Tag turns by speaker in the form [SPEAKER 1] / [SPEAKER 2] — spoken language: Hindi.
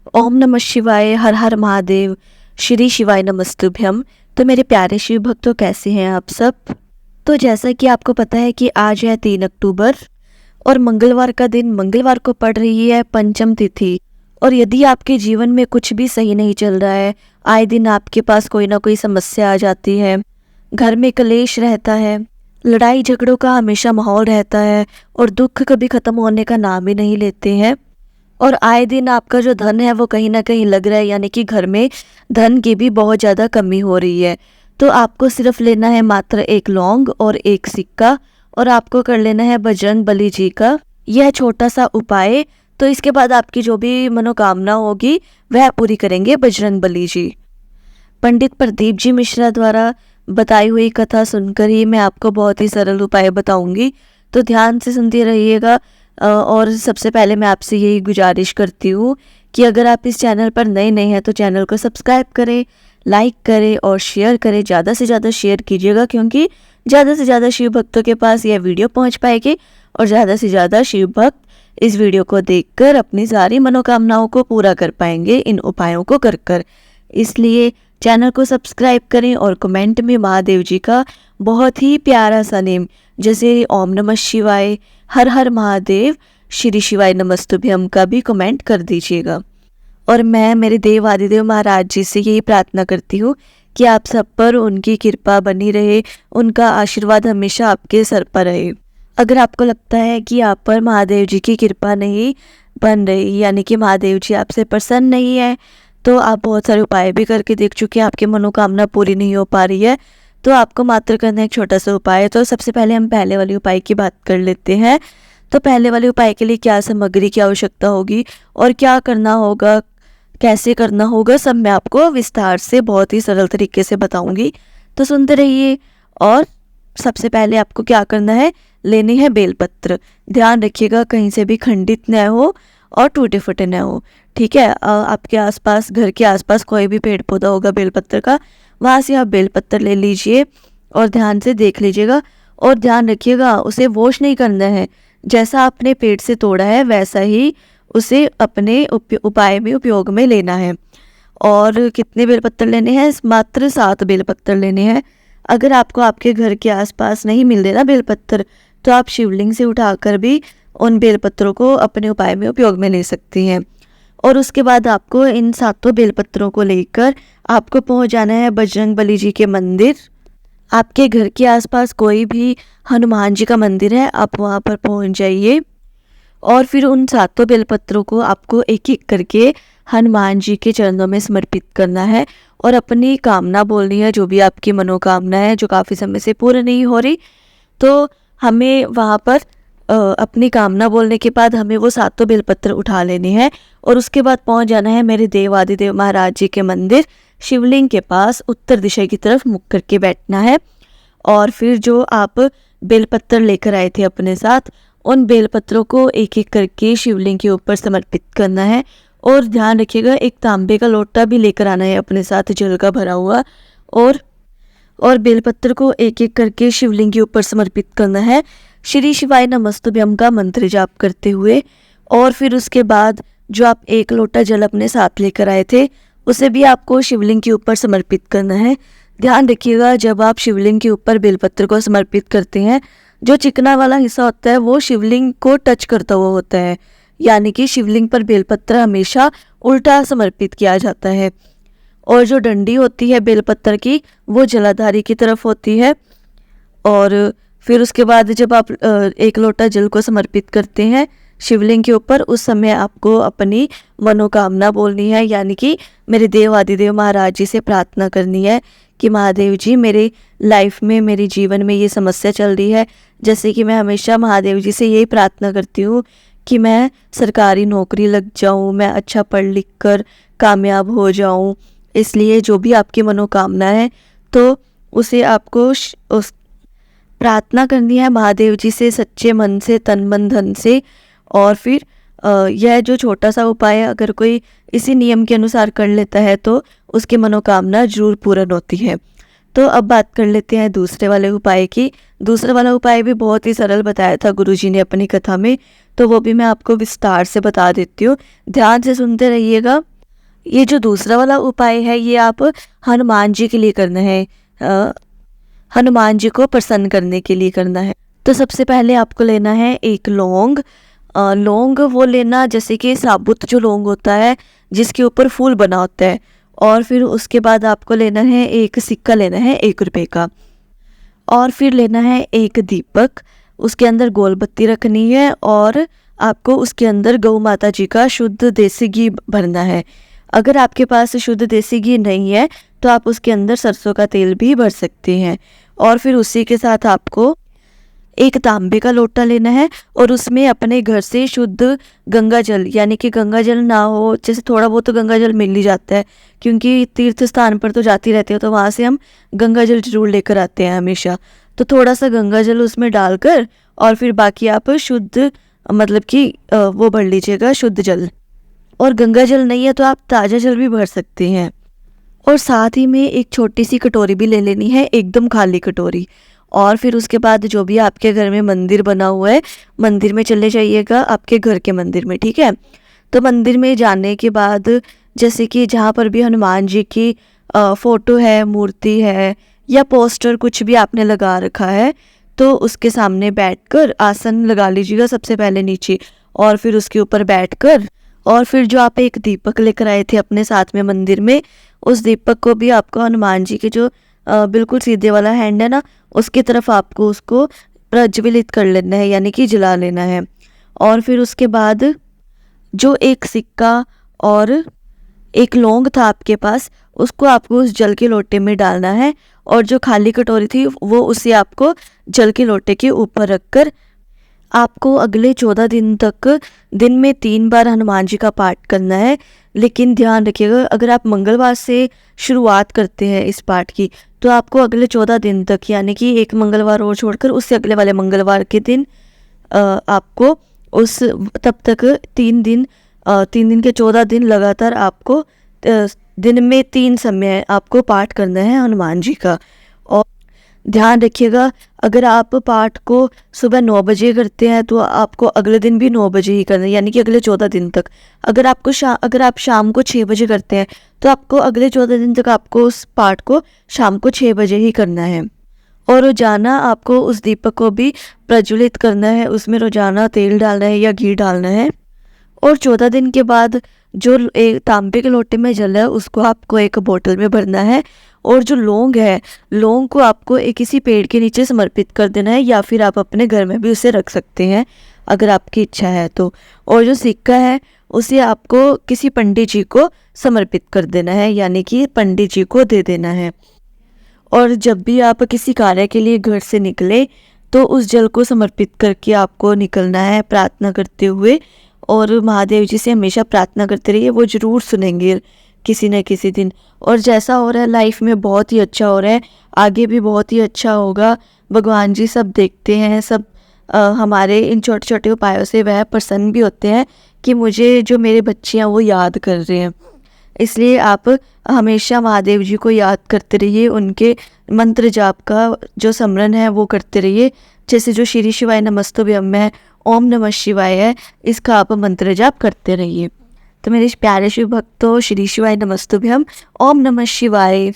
[SPEAKER 1] ओम नमः शिवाय, हर हर महादेव, श्री शिवाय नमस्तुभ्यम। तो मेरे प्यारे शिव भक्तों, कैसे हैं आप सब। तो जैसा कि आपको पता है कि आज है 3 अक्टूबर और मंगलवार का दिन, मंगलवार को पड़ रही है पंचम तिथि। और यदि आपके जीवन में कुछ भी सही नहीं चल रहा है, आए दिन आपके पास कोई ना कोई समस्या आ जाती है, घर में कलेश रहता है, लड़ाई झगड़ों का हमेशा माहौल रहता है और दुख कभी खत्म होने का नाम ही नहीं लेते हैं, और आए दिन आपका जो धन है वो कहीं ना कहीं लग रहा है, यानी कि घर में धन की भी बहुत ज़्यादा कमी हो रही है। तो आपको सिर्फ लेना है मात्र एक लौंग और एक सिक्का, और आपको कर लेना है बजरंग बली जी का यह छोटा सा उपाय। तो इसके बाद आपकी जो भी मनोकामना होगी वह पूरी करेंगे बजरंग बली जी। पंडित प्रदीप जी मिश्रा द्वारा बताई हुई कथा सुनकर ही मैं आपको बहुत ही सरल उपाय बताऊंगी, तो ध्यान से सुनते रहिएगा। और सबसे पहले मैं आपसे यही गुजारिश करती हूँ कि अगर आप इस चैनल पर नए नए हैं तो चैनल को सब्सक्राइब करें, लाइक करें और शेयर करें। ज़्यादा से ज़्यादा शेयर कीजिएगा, क्योंकि ज़्यादा से ज़्यादा शिव भक्तों के पास यह वीडियो पहुँच पाएगी और ज़्यादा से ज़्यादा शिव भक्त इस वीडियो को देखकर अपनी सारी मनोकामनाओं को पूरा कर पाएंगे इन उपायों को कर कर। इसलिए चैनल को सब्सक्राइब करें और कमेंट में महादेव जी का बहुत ही प्यारा सा नेम, जैसे ओम नमः शिवाय, हर हर महादेव, श्री शिवाय नमस्तुभ्यम का भी कमेंट कर दीजिएगा। और मैं मेरे देव आदिदेव महाराज जी से यही प्रार्थना करती हूँ कि आप सब पर उनकी कृपा बनी रहे, उनका आशीर्वाद हमेशा आपके सर पर रहे। अगर आपको लगता है कि आप पर महादेव जी की कृपा नहीं बन रही, यानी कि महादेव जी आपसे प्रसन्न नहीं है, तो आप बहुत सारे उपाय भी करके देख चुके हैं, आपकी मनोकामना पूरी नहीं हो पा रही है, तो आपको मात्र करना एक छोटा सा उपाय। तो सबसे पहले हम पहले वाले उपाय की बात कर लेते हैं। तो पहले वाले उपाय के लिए क्या सामग्री की आवश्यकता होगी और क्या करना होगा, कैसे करना होगा, सब मैं आपको विस्तार से बहुत ही सरल तरीके से बताऊंगी, तो सुनते रहिए। और सबसे पहले आपको क्या करना है, लेने हैं बेलपत्र। ध्यान रखिएगा कहीं से भी खंडित न हो और टूटे फूटे न हो, ठीक है। आपके आसपास, घर के आसपास कोई भी पेड़ पौधा होगा बेलपत्र का, वहाँ से आप बेलपत्र ले लीजिए और ध्यान से देख लीजिएगा। और ध्यान रखिएगा उसे वॉश नहीं करना है, जैसा आपने पेड़ से तोड़ा है वैसा ही उसे अपने उपाय में उपयोग में लेना है। और कितने बेलपत्र लेने हैं, मात्र 7 बेलपत्र लेने हैं। अगर आपको आपके घर के आसपास नहीं मिल रहे ना बेलपत्र, तो आप शिवलिंग से उठाकर भी उन बेलपत्रों को अपने उपाय में उपयोग में ले सकती हैं। और उसके बाद आपको इन 7 बेलपत्रों को लेकर आपको पहुंच जाना है बजरंग बली जी के मंदिर। आपके घर के आसपास कोई भी हनुमान जी का मंदिर है, आप वहां पर पहुंच जाइए। और फिर उन 7 बेलपत्रों को आपको एक एक करके हनुमान जी के चरणों में समर्पित करना है और अपनी कामना बोलनी है, जो भी आपकी मनोकामना है जो काफ़ी समय से पूरी नहीं हो रही। तो हमें वहाँ पर अपनी कामना बोलने के बाद हमें वो 7 बेलपत्र उठा लेने हैं और उसके बाद पहुँच जाना है मेरे देव आदिदेव महाराज जी के मंदिर। शिवलिंग के पास उत्तर दिशा की तरफ मुख करके बैठना है। और फिर जो आप बेलपत्र लेकर आए थे अपने साथ, उन बेलपत्रों को एक एक करके शिवलिंग के ऊपर समर्पित करना है। और ध्यान रखिएगा एक तांबे का लोटा भी लेकर आना है अपने साथ, जल का भरा हुआ। और बेलपत्र को एक एक करके शिवलिंग के ऊपर समर्पित करना है, श्री शिवाय नमस्तुभ्यम का मंत्र जाप करते हुए। और फिर उसके बाद जो आप 1 लोटा जल अपने साथ लेकर आए थे, उसे भी आपको शिवलिंग के ऊपर समर्पित करना है। ध्यान रखिएगा जब आप शिवलिंग के ऊपर बेलपत्र को समर्पित करते हैं, जो चिकना वाला हिस्सा होता है वो शिवलिंग को टच करता हुआ होता है, यानी कि शिवलिंग पर बेलपत्र हमेशा उल्टा समर्पित किया जाता है। और जो डंडी होती है बेलपत्र की, वो जलाधारी की तरफ होती है। और फिर उसके बाद जब आप 1 लोटा जल को समर्पित करते हैं शिवलिंग के ऊपर, उस समय आपको अपनी मनोकामना बोलनी है, यानी कि मेरे देव आदिदेव महाराज जी से प्रार्थना करनी है कि महादेव जी मेरे लाइफ में, मेरे जीवन में ये समस्या चल रही है। जैसे कि मैं हमेशा महादेव जी से यही प्रार्थना करती हूँ कि मैं सरकारी नौकरी लग जाऊँ, मैं अच्छा पढ़ लिख कर कामयाब हो जाऊँ। इसलिए जो भी आपकी मनोकामना है तो उसे आपको उस प्रार्थना करनी है महादेव जी से सच्चे मन से, तन मन धन से। और फिर यह जो छोटा सा उपाय अगर कोई इसी नियम के अनुसार कर लेता है तो उसकी मनोकामना जरूर पूर्ण होती है। तो अब बात कर लेते हैं दूसरे वाले उपाय की। दूसरा वाला उपाय भी बहुत ही सरल बताया था गुरुजी ने अपनी कथा में, तो वो भी मैं आपको विस्तार से बता देती हूँ, ध्यान से सुनते रहिएगा। ये जो दूसरा वाला उपाय है ये आप हनुमान जी के लिए करना है, हनुमान जी को प्रसन्न करने के लिए करना है। तो सबसे पहले आपको लेना है एक लौंग। लौंग वो लेना जैसे कि साबुत जो लौंग होता है जिसके ऊपर फूल बना होता है। और फिर उसके बाद आपको लेना है एक सिक्का, लेना है 1 रुपये का। और फिर लेना है एक दीपक, उसके अंदर गोल बत्ती रखनी है और आपको उसके अंदर गौ माता जी का शुद्ध देसी घी भरना है। अगर आपके पास शुद्ध देसी घी नहीं है तो आप उसके अंदर सरसों का तेल भी भर सकते हैं। और फिर उसी के साथ आपको एक तांबे का लोटा लेना है और उसमें अपने घर से शुद्ध गंगा जल, यानी कि गंगा जल ना हो, जैसे थोड़ा बहुत तो गंगा जल मिल ही जाता है क्योंकि तीर्थ स्थान पर तो जाती रहती है, तो वहाँ से हम गंगा जल जरूर लेकर आते हैं हमेशा। तो थोड़ा सा गंगा जल उसमें डालकर और फिर बाकी आप शुद्ध मतलब कि वो भर लीजिएगा शुद्ध जल। और गंगा जल नहीं है तो आप ताज़ा जल भी भर सकते हैं। और साथ ही में एक छोटी सी कटोरी भी ले लेनी है, एकदम खाली कटोरी। और फिर उसके बाद जो भी आपके घर में मंदिर बना हुआ है, मंदिर में चले जाइएगा, आपके घर के मंदिर में, ठीक है। तो मंदिर में जाने के बाद जैसे कि जहाँ पर भी हनुमान जी की फ़ोटो है, मूर्ति है या पोस्टर कुछ भी आपने लगा रखा है, तो उसके सामने बैठकर आसन लगा लीजिएगा सबसे पहले नीचे। और फिर उसके ऊपर बैठकर और फिर जो आप एक दीपक लेकर आए थे अपने साथ में मंदिर में, उस दीपक को भी आपको हनुमान जी के जो बिल्कुल सीधे वाला हैंड है ना, उसकी तरफ आपको उसको प्रज्वलित कर लेना है, यानी कि जला लेना है। और फिर उसके बाद जो एक सिक्का और एक लौंग था आपके पास, उसको आपको उस जल के लोटे में डालना है। और जो खाली कटोरी थी वो उसे आपको जल के लोटे के ऊपर रखकर आपको अगले 14 दिन तक दिन में 3 बार हनुमान जी का पाठ करना है। लेकिन ध्यान रखिएगा, अगर आप मंगलवार से शुरुआत करते हैं इस पाठ की तो आपको अगले 14 दिन तक, यानी कि एक मंगलवार और छोड़कर उससे अगले वाले मंगलवार के दिन आपको उस तब तक 3 दिन के 14 दिन लगातार आपको दिन में 3 समय आपको पाठ करना है हनुमान जी का। और ध्यान रखिएगा, अगर आप पाठ को सुबह 9 बजे करते हैं तो आपको अगले दिन भी 9 बजे ही करना है, यानी कि अगले 14 दिन तक। अगर आप शाम को 6 बजे करते हैं तो आपको अगले 14 दिन तक आपको उस पाठ को शाम को 6 बजे ही करना है। और रोजाना आपको उस दीपक को भी प्रज्वलित करना है, उसमें रोजाना तेल डालना है या घी डालना है। और 14 दिन के बाद जो एक तांबे के लोटे में जल है उसको आपको एक बोतल में भरना है। और जो लौंग है, लौंग को आपको एक किसी पेड़ के नीचे समर्पित कर देना है, या फिर आप अपने घर में भी उसे रख सकते हैं अगर आपकी इच्छा है तो। और जो सिक्का है उसे आपको किसी पंडित जी को समर्पित कर देना है, यानी कि पंडित जी को दे देना है। और जब भी आप किसी कार्य के लिए घर से निकले तो उस जल को समर्पित करके आपको निकलना है प्रार्थना करते हुए। और महादेव जी से हमेशा प्रार्थना करते रहिए, वो ज़रूर सुनेंगे किसी न किसी दिन। और जैसा हो रहा है लाइफ में बहुत ही अच्छा हो रहा है, आगे भी बहुत ही अच्छा होगा। भगवान जी सब देखते हैं, सब हमारे इन छोटे छोटे उपायों से वह प्रसन्न भी होते हैं कि मुझे जो मेरे बच्चे हैं वो याद कर रहे हैं। इसलिए आप हमेशा महादेव जी को याद करते रहिए, उनके मंत्र जाप का जो स्मरण है वो करते रहिए। जैसे जो श्री शिवाय नमस्तुभ्यम है, ओम नमः शिवाय है, इसका आप मंत्र जाप करते रहिए। तो मेरे प्यारे शिव भक्तों, श्री शिवाय नमस्तुभ्यम, ओम नमः शिवाय।